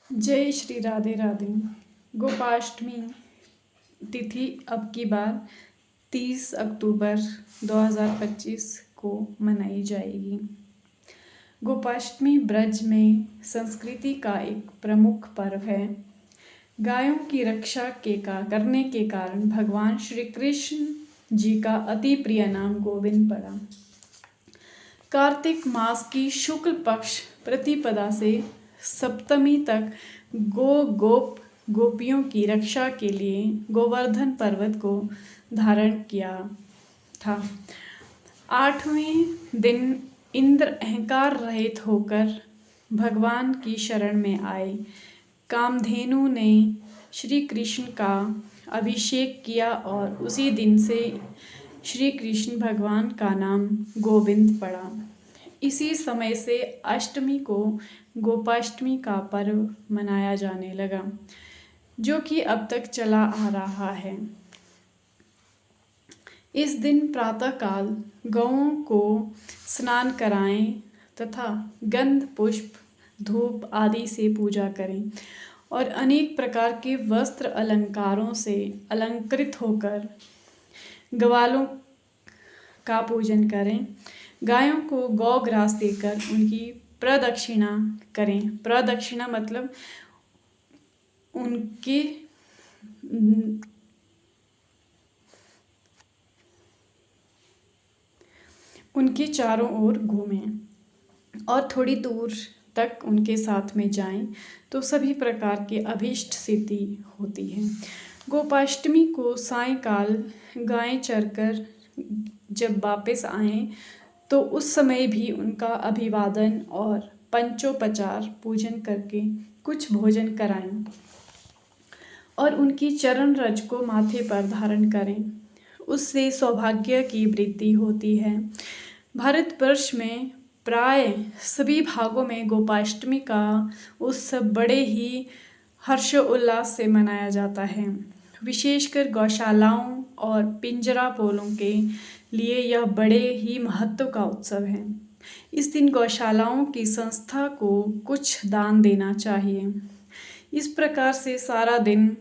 जय श्री राधे राधे। गोपाष्टमी तिथि अब की बार 30 अक्टूबर 2025 को मनाई जाएगी। गोपाष्टमी ब्रज में संस्कृति का एक प्रमुख पर्व है। गायों की रक्षा करने के कारण भगवान श्री कृष्ण जी का अति प्रिय नाम गोविंद पड़ा। कार्तिक मास की शुक्ल पक्ष प्रतिपदा से सप्तमी तक गोपियों की रक्षा के लिए गोवर्धन पर्वत को धारण किया था। 8वें दिन इंद्र अहंकार रहित होकर भगवान की शरण में आए। कामधेनु ने श्री कृष्ण का अभिषेक किया और उसी दिन से श्री कृष्ण भगवान का नाम गोविंद पड़ा। इसी समय से अष्टमी को गोपाष्टमी का पर्व मनाया जाने लगा, जो कि अब तक चला आ रहा है। इस दिन प्रातःकाल गौओं को स्नान कराएं तथा गंध, पुष्प, धूप आदि से पूजा करें और अनेक प्रकार के वस्त्र अलंकारों से अलंकृत होकर ग्वालों का पूजन करें। गायों को गौग्रास देकर उनकी प्रदक्षिणा करें। प्रदक्षिणा मतलब उनके चारों ओर घूमें और थोड़ी दूर तक उनके साथ में जाएं तो सभी प्रकार के अभीष्ट सिद्धि होती है। गोपाष्टमी को सायंकाल गायें चरकर जब वापस आएं तो उस समय भी उनका अभिवादन और पंचोपचार पूजन करके कुछ भोजन कराएं और उनकी चरण रज को माथे पर धारण करें। उससे सौभाग्य की वृद्धि होती है। भारतवर्ष में प्राय सभी भागों में गोपाष्टमी का उत्सव बड़े ही हर्षोल्लास से मनाया जाता है। विशेषकर गौशालाओं और पिंजरापोलों के लिए यह बड़े ही महत्व का उत्सव है। इस दिन गौशालाओं की संस्था को कुछ दान देना चाहिए। इस प्रकार से सारा दिन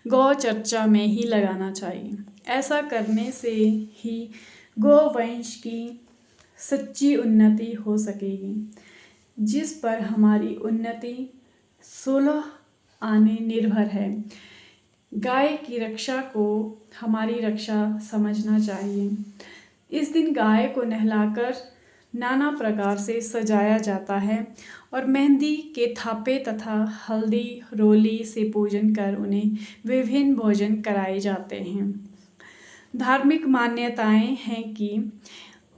गौ चर्चा में ही लगाना चाहिए। ऐसा करने से ही गोवंश की सच्ची उन्नति हो सकेगी, जिस पर हमारी उन्नति 16 आने निर्भर है। गाय की रक्षा को हमारी रक्षा समझना चाहिए। इस दिन गाय को नहलाकर नाना प्रकार से सजाया जाता है और मेहंदी के थापे तथा हल्दी रोली से पूजन कर उन्हें विभिन्न भोजन कराए जाते हैं। धार्मिक मान्यताएं हैं कि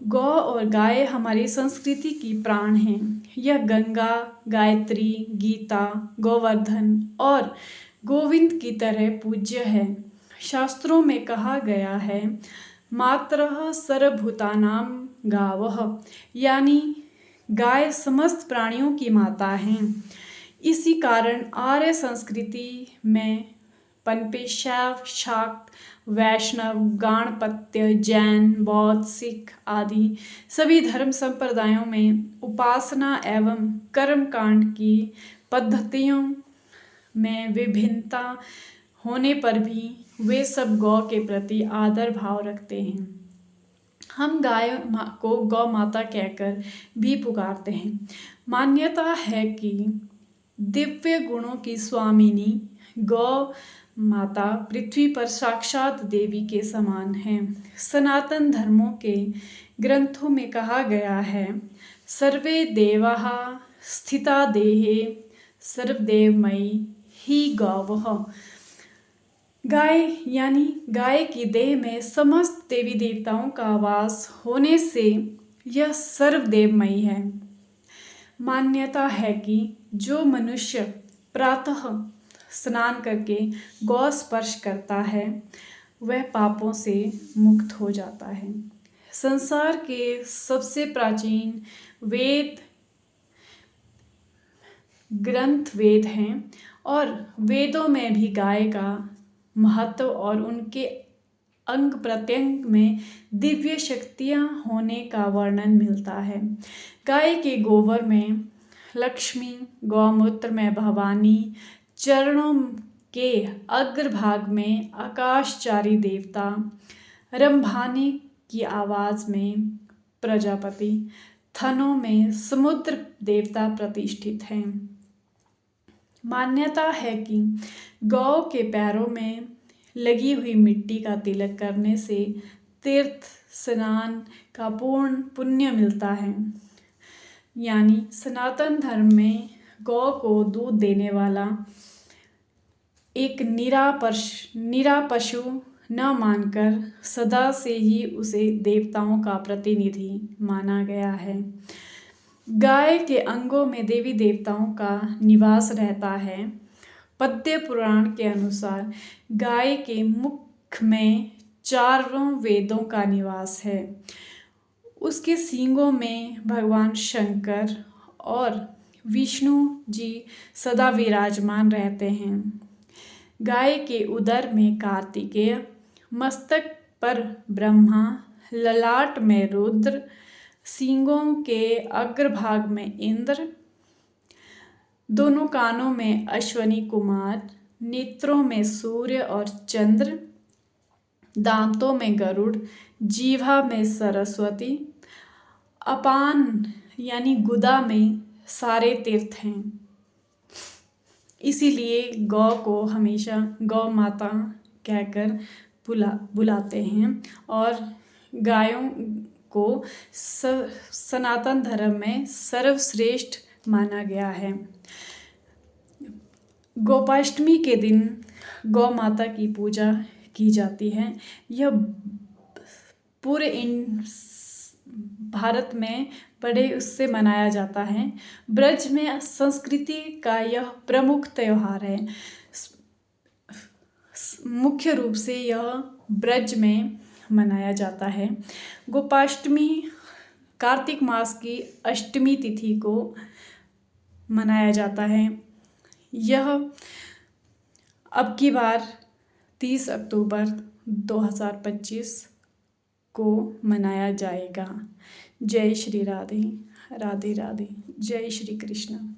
गौ और गाय हमारी संस्कृति की प्राण हैं। यह गंगा, गायत्री, गीता, गोवर्धन और गोविंद की तरह पूज्य है। शास्त्रों में कहा गया है, मातरः सर्वभूतानां गावः, यानी गाय समस्त प्राणियों की माता हैं। इसी कारण आर्य संस्कृति में पनपे शैव, शाक्त, वैष्णव, गाणपत्य, जैन, बौद्ध, सिख आदि सभी धर्म संप्रदायों में उपासना एवं कर्मकांड की पद्धतियों में विभिन्नता होने पर भी वे सब गौ के प्रति आदर भाव रखते हैं। हम गाय को गौ माता कहकर भी पुकारते हैं। मान्यता है कि दिव्य गुणों की स्वामिनी गौ माता पृथ्वी पर साक्षात देवी के समान है। सनातन धर्मों के ग्रंथों में कहा गया है, सर्वे देवाः स्थिता देहे सर्वदेवमयी ही गौवः। गाय यानी गाय की देह में समस्त देवी देवताओं का वास होने से यह सर्वदेवमयी है। मान्यता है कि जो मनुष्य प्रातः स्नान करके गौ स्पर्श करता है वह पापों से मुक्त हो जाता है। संसार के सबसे प्राचीन ग्रंथ वेद हैं और वेदों में भी गाय का महत्व और उनके अंग प्रत्यंग में दिव्य शक्तियां होने का वर्णन मिलता है। गाय के गोबर में लक्ष्मी, गौमूत्र में भवानी, चरणों के अग्रभाग में आकाशचारी देवता, रंभानी की आवाज़ में प्रजापति, थनों में समुद्र देवता प्रतिष्ठित हैं। मान्यता है कि गौ के पैरों में लगी हुई मिट्टी का तिलक करने से तीर्थ स्नान का पूर्ण पुण्य मिलता है। यानी सनातन धर्म में गौ को दूध देने वाला एक निरा पशु न मानकर सदा से ही उसे देवताओं का प्रतिनिधि माना गया है। गाय के अंगों में देवी देवताओं का निवास रहता है। पद्य पुराण के अनुसार गाय के मुख में चारों वेदों का निवास है। उसके सींगों में भगवान शंकर और विष्णु जी सदा विराजमान रहते हैं। गाय के उदर में कार्तिकेय, मस्तक पर ब्रह्मा, ललाट में रुद्र, सींगों के अग्रभाग में इंद्र, दोनों कानों में अश्वनी कुमार, नेत्रों में सूर्य और चंद्र, दांतों में गरुड़, जीवा में सरस्वती, अपान यानी गुदा में सारे तीर्थ हैं। इसीलिए गौ को हमेशा गौ माता कहकर बुलाते हैं और गायों को सनातन धर्म में सर्वश्रेष्ठ माना गया है। गोपाष्टमी के दिन गौ माता की पूजा की जाती है। यह पूरे भारत में बड़े उससे मनाया जाता है। ब्रज में संस्कृति का यह प्रमुख त्यौहार है। मुख्य रूप से यह ब्रज में मनाया जाता है। गोपाष्टमी कार्तिक मास की अष्टमी तिथि को मनाया जाता है। यह अब की बार 30 अक्टूबर 2025 को मनाया जाएगा। जय श्री राधे, राधे राधे, जय श्री कृष्ण।